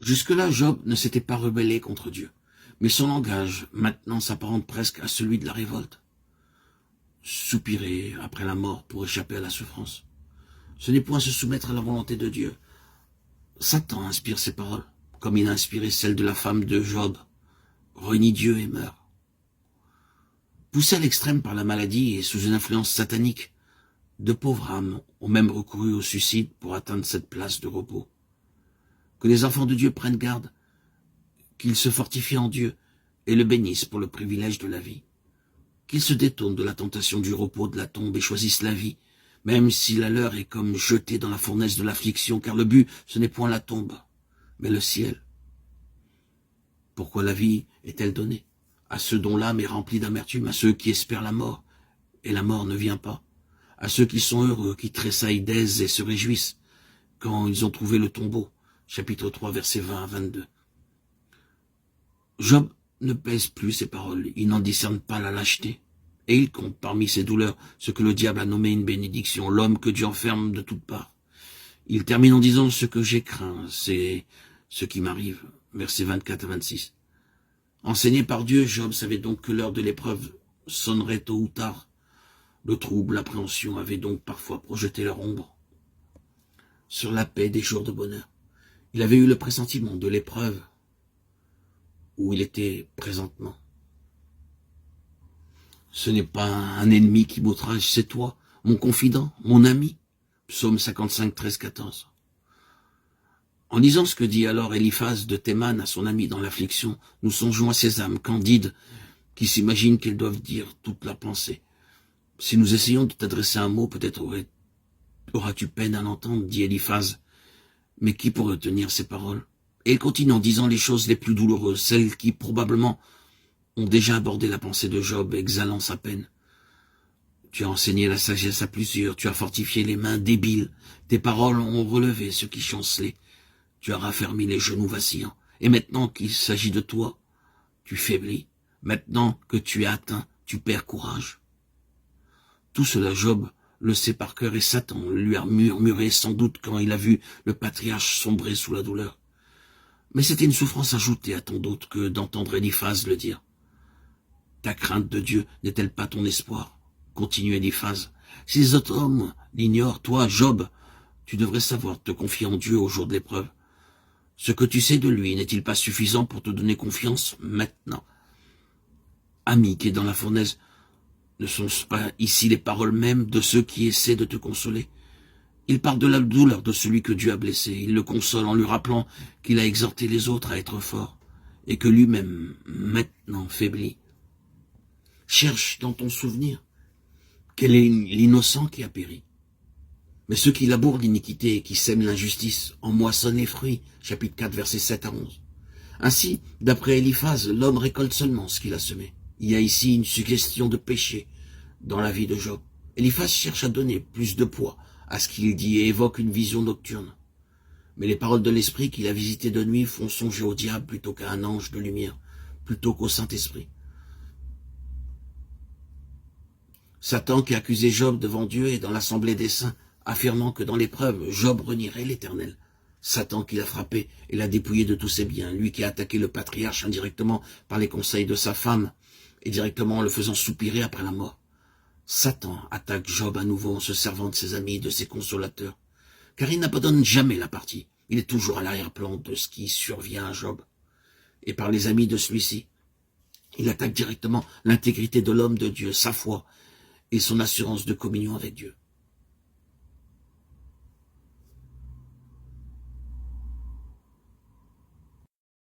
Jusque-là, Job ne s'était pas rebellé contre Dieu, mais son langage maintenant s'apparente presque à celui de la révolte. Soupirer après la mort pour échapper à la souffrance. Ce n'est point se soumettre à la volonté de Dieu. Satan inspire ces paroles, comme il a inspiré celles de la femme de Job. Renie Dieu et meurt. Poussés à l'extrême par la maladie et sous une influence satanique, de pauvres âmes ont même recouru au suicide pour atteindre cette place de repos. Que les enfants de Dieu prennent garde, qu'ils se fortifient en Dieu et le bénissent pour le privilège de la vie. Qu'ils se détournent de la tentation du repos de la tombe et choisissent la vie, même si la leur est comme jetée dans la fournaise de l'affliction, car le but, ce n'est point la tombe, mais le ciel. Pourquoi la vie est-elle donnée? À ceux dont l'âme est remplie d'amertume, à ceux qui espèrent la mort, et la mort ne vient pas, à ceux qui sont heureux, qui tressaillent d'aise et se réjouissent, quand ils ont trouvé le tombeau. Chapitre 3, versets 20 à 22. Job ne pèse plus ses paroles, il n'en discerne pas la lâcheté, et il compte parmi ses douleurs ce que le diable a nommé une bénédiction, l'homme que Dieu enferme de toutes parts. Il termine en disant « Ce que j'ai craint, c'est ce qui m'arrive », versets 24 à 26. Enseigné par Dieu, Job savait donc que l'heure de l'épreuve sonnerait tôt ou tard. Le trouble, l'appréhension avaient donc parfois projeté leur ombre sur la paix des jours de bonheur. Il avait eu le pressentiment de l'épreuve où il était présentement. Ce n'est pas un ennemi qui m'outrage, c'est toi, mon confident, mon ami. Psaume 55, 13, 14. En lisant ce que dit alors Eliphaz de Théman à son ami dans l'affliction, nous songeons à ces âmes candides qui s'imaginent qu'elles doivent dire toute leur pensée. Si nous essayons de t'adresser un mot, peut-être auras-tu peine à l'entendre, dit Eliphaz. Mais qui pourrait tenir ces paroles? Et il continue en disant les choses les plus douloureuses, celles qui probablement ont déjà abordé la pensée de Job, exhalant sa peine. Tu as enseigné la sagesse à plusieurs, tu as fortifié les mains débiles, tes paroles ont relevé ceux qui chancelaient, tu as raffermi les genoux vacillants, et maintenant qu'il s'agit de toi, tu faiblis, maintenant que tu es atteint, tu perds courage. Tout cela, Job le sait par cœur, et Satan lui a murmuré sans doute quand il a vu le patriarche sombrer sous la douleur. Mais c'était une souffrance ajoutée à tant d'autres que d'entendre Eliphaz le dire. Ta crainte de Dieu n'est-elle pas ton espoir? Continue Eliphaz. Si les autres hommes l'ignorent, toi, Job, tu devrais savoir te confier en Dieu au jour de l'épreuve. Ce que tu sais de lui n'est-il pas suffisant pour te donner confiance maintenant? Ami qui est dans la fournaise, ne sont-ce pas ici les paroles mêmes de ceux qui essaient de te consoler? Il parle de la douleur de celui que Dieu a blessé. Il le console en lui rappelant qu'il a exhorté les autres à être forts et que lui-même, maintenant, faiblit. Cherche dans ton souvenir quel est l'innocent qui a péri. Mais ceux qui labourent l'iniquité et qui sèment l'injustice en moissonnent les fruits. Chapitre 4, versets 7 à 11. Ainsi, d'après Eliphaz, l'homme récolte seulement ce qu'il a semé. Il y a ici une suggestion de péché dans la vie de Job. Eliphaz cherche à donner plus de poids à ce qu'il dit et évoque une vision nocturne. Mais les paroles de l'esprit qu'il a visité de nuit font songer au diable plutôt qu'à un ange de lumière, plutôt qu'au Saint-Esprit. Satan qui accusait Job devant Dieu et dans l'assemblée des saints, affirmant que dans l'épreuve, Job renierait l'Éternel. Satan qui l'a frappé et l'a dépouillé de tous ses biens, lui qui a attaqué le patriarche indirectement par les conseils de sa femme et directement en le faisant soupirer après la mort. Satan attaque Job à nouveau en se servant de ses amis, de ses consolateurs, car il n'abandonne jamais la partie. Il est toujours à l'arrière-plan de ce qui survient à Job. Et par les amis de celui-ci, il attaque directement l'intégrité de l'homme de Dieu, sa foi et son assurance de communion avec Dieu.